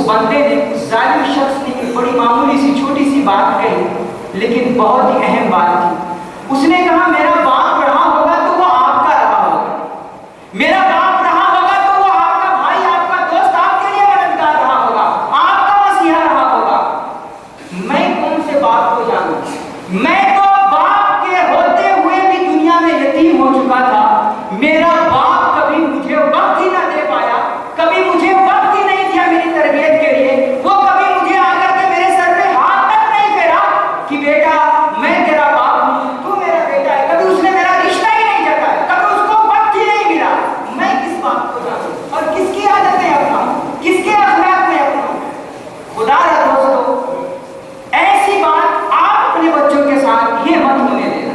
بندے نے، اس ظالم شخص نے ایک بڑی معمولی سی چھوٹی سی بات کہی، لیکن بہت ہی اہم بات تھی۔ اس نے کہا میرا باپ رہا ہوگا تو وہ آپ کا رہا ہوگا، میرا باپ رہا ہوگا تو وہ آپ کا بھائی، آپ کا دوست، آپ کے لیے مددگار رہا ہوگا، آپ کا مسیحا رہا ہوگا۔ میں کون سے باپ کو جانوں؟ میں تو باپ کے ہوتے ہوئے بھی دنیا میں یتیم ہو چکا تھا۔ میرا باپ کبھی مجھے وقت ہی نہ دے پایا، کبھی مجھے وقت ہی نہیں دیا میری تربیت کے لیے۔ وہ کبھی مجھے آ کر کے میرے سر پہ ہاتھ تک نہیں پھیرا کہ بیٹا میں تیرا باپ ہوں، تو میرا بیٹا ہے۔ کبھی اس نے میرا رشتہ ہی نہیں جتایا، کبھی اس کو وقت ہی نہیں ملا۔ میں کس باپ کو جانوں اور کس کی عادتیں اپناؤں، کس کے اخلاق میں اپناؤں؟ خدا را دوستو، ایسی بات آپ اپنے بچوں کے ساتھ یہ مت ہونے دینا۔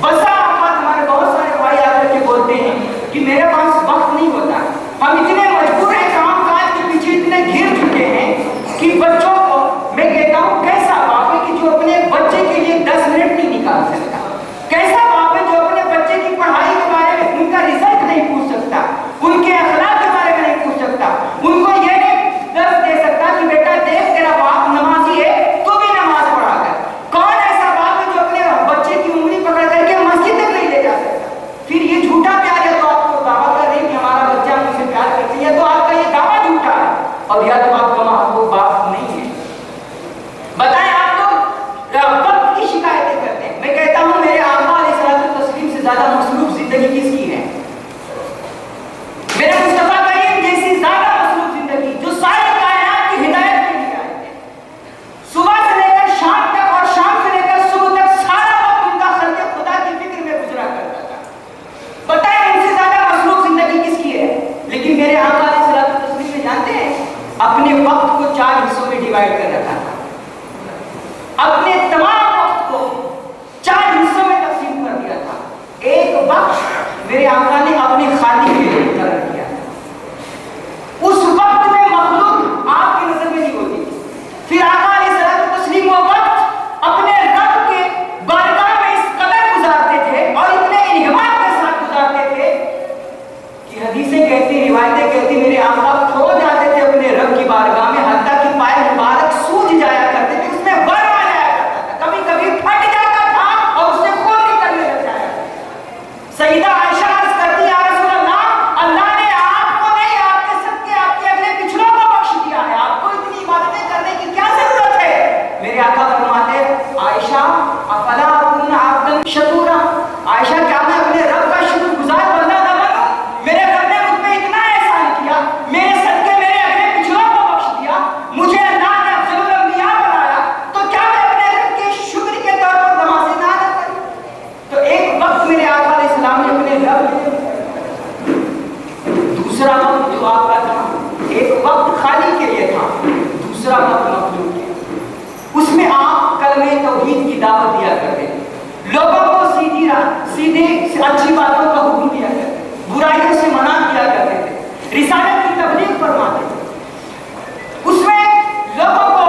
بسا اوقات ہمارے بہت سارے بھائی آ کر کے بولتے ہیں کہ میرے پاس وقت نہیں ہوتا، ہم اتنے مجبور ہیں، کام کاج کے پیچھے اتنے گھر چکے ہیں کہ بچوں کو میں کہتا ہوں کیسا باپ ہے کہ جو اپنے بچے کے لیے 10 منٹ نہیں نکال سکتا؟ کیسا باپ ہے جو اپنے بچے کی پڑھائی کے بارے میں ان کا رزلٹ نہیں پوچھ سکتا، ان کے اخلاق کے بارے میں نہیں پوچھ سکتا، ان کو یہ نہیں درس دے سکتا کہ بیٹا دیکھ تیرا باپ نمازی ہے تو بھی نماز پڑھا کر؟ کون ایسا باپ ہے جو اپنے بچے کی انگلی پکڑ کر کے مسجد تک نہیں لے جا سکتا؟ پھر یہ جھوٹا پیار ہے تو آپ کو دعویٰ کر رہے ہیں کہ ہمارا بچہ مجھ سے پیار کرتی ہے، تو آپ کا یہ دعویٰ جھوٹا ہے اور یا تو آپ کا محبوب باپ نہیں ہے۔ بتائیں آپ لوگ وقت کی شکایتیں کرتے ہیں، میں کہتا ہوں میرے آقا علیہ الصلوۃ والتسلیم سے زیادہ مصروف زندگی کس کی ہے؟ میرے مصطفیٰ کریم جیسی زیادہ مصروف زندگی جو ساری کائنات کی ہدایت کے لیے آئے تھے۔ صبح سے لے کر شام تک اور شام سے لے کر صبح تک سارا وقت ان کا خلق خدا کی فکر میں گزرا کرتا تھا۔ بتائیں ان سے زیادہ مصروف زندگی کس کی ہے؟ لیکن میرے آقا علیہ الصلوۃ والتسلیم نے جانتے ہیں اپنے وقت کو 4 حصوں میں ڈیوائیڈ کر رکھا تھا، اپنے تمام وقت کو 4 حصوں میں تقسیم کر دیا تھا۔ ایک وقت میرے آقا نے اپنے خالق کے لیے مقرر کیا تھا، اس وقت میں مخلوق آپ کی نظر میں نہیں ہوتی تھی۔ پھر آقا علیہ الصلوۃ والتسلیم وہ وقت اپنے رب کے بارگاہ میں اس قدر گزارتے تھے اور اتنے انہماک کے ساتھ گزارتے تھے کہ حدیثیں کہتی، روایتیں کہتی میرے آقا کھو جاتے تھے اپنے رب کی بارگاہ میں، حتیٰ کہ پائے مبارک سوج جایا کرتے تھے، اس میں برف آ جایا کرتا تھا، کبھی کبھی پھٹ جاتا تھا اور اس سے خون نکلنے لگ جایا۔ سیدہ عائشہ عرض کرتی یا رسول اللہ، اللہ نے آپ کو نہیں، آپ کے صدقے آپ کے اگلے پچھلوں کو بخش دیا ہے، آپ کو اتنی عبادتیں کرنے کی کیا ضرورت ہے؟ میرے آقا فرماتے عائشہ افلا اکون عبدا شکورا، عائشہ کیا میں اپنے رب کا شکر گزار بندہ نہ بنوں؟ میرے رب نے مجھ پہ اتنا احسان کیا، میرے صدقے میرے اگلے پچھلوں کو بخش دیا، مجھے اللہ نے افضل الانبیاء بنایا، تو کیا میں اپنے رب کے شکر کے طور پر نمازیں نہ ادا کروں؟ تو ایک وقت میرے آقا علیہ السلام نے اپنے رب کے، دوسرا وقت جو آپ کا تھا، ایک وقت خالق کے لیے تھا، دوسرا وقت مخلوق کے، اس میں آپ کلمہ توحید کی دعوت دیا کرتے تھے، لوگوں کو سیدھی اچھی باتوں کا حکم دیا کرتے تھے، برائیوں سے منع کیا کرتے تھے، رسالت کی تبلیغ فرماتے تھے۔ اس میں لوگوں کو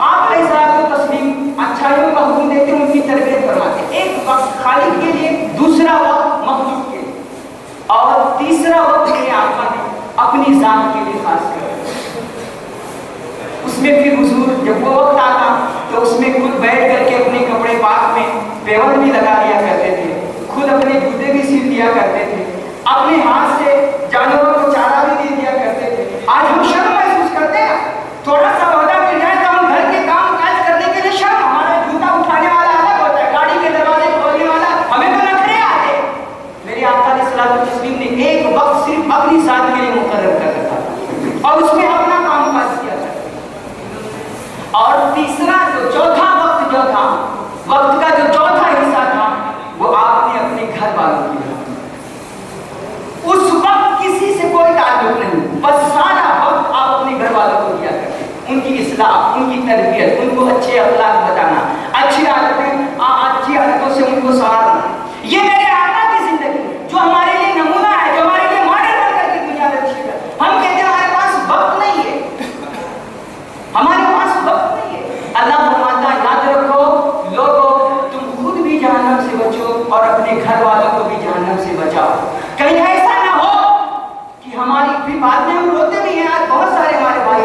آپ علیہ الصلوۃ والتسلیم اچھائیوں کا حکم دیتے، ان کی تربیت فرماتے۔ ایک وقت خالق کے لیے، دوسرا وقت مخلوق کے لیے، اور تیسرا وقت میرے آقا نے اپنی ذات کے لیے خاص کر اس میں پھر حضور جب وہ وقت آتا تو اس میں خود بیٹھ کر کے اپنے کپڑے پاک میں پیور بھی لگا دیا کرتے تھے، خود اپنے جوتے بھی سل دیا کرتے تھے، اپنے ہاتھ سے جانوروں کو چارہ بھی دے دیا کرتے تھے۔ آج ہم شرم محسوس کرتے ہیں، تھوڑا سا عہدہ مل جائے تو ہم گھر کے کام کاج کرنے کے لیے شرم، ہمارا جوتا اٹھانے والا الگ ہوتا ہے، گاڑی کے دروازے کھولنے والا، ہمیں تو نخرے آتے۔ میرے آقا علیہ الصلوۃ والتسلیم نے ایک وقت صرف اپنی ذات کے لیے مقرر کر رکھا تھا اور اس میں اپنا کام کاج کیا تھا۔ اور تیسرا جو چوتھا وقت جو تھا، وقت کا جو چوتھا حصہ تھا، وہ آپ نے اپنے گھر والوں کی اس وقت کسی سے کوئی تعلق نہیں، بس سارا وقت آپ اپنے گھر والوں کو دیا کرتے، ان کی اصلاح، ان کی تربیت، ان کو اچھے اخلاق بتانا، اچھی عادتوں سے ان کو سنوارنا۔ یہ میرے آقا کی زندگی جو ہمارے لیے نمونہ ہے، جو ہمارے لیے ماڈل بن کر کے دنیا میں تشریف ہے۔ ہم کہتے ہیں ہمارے پاس وقت نہیں ہے، ہمارے پاس وقت نہیں ہے۔ اللہ فرماتا یاد رکھو لوگوں، تم خود بھی جہنم سے بچو اور اپنے گھر والوں کو بھی جہنم سے بچاؤ۔ کہیں ایسا نہ ہو کہ ہماری بھی بعد میں ہم روتے بھی ہیں، آج بہت سارے ہمارے بھائی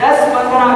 10-15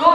2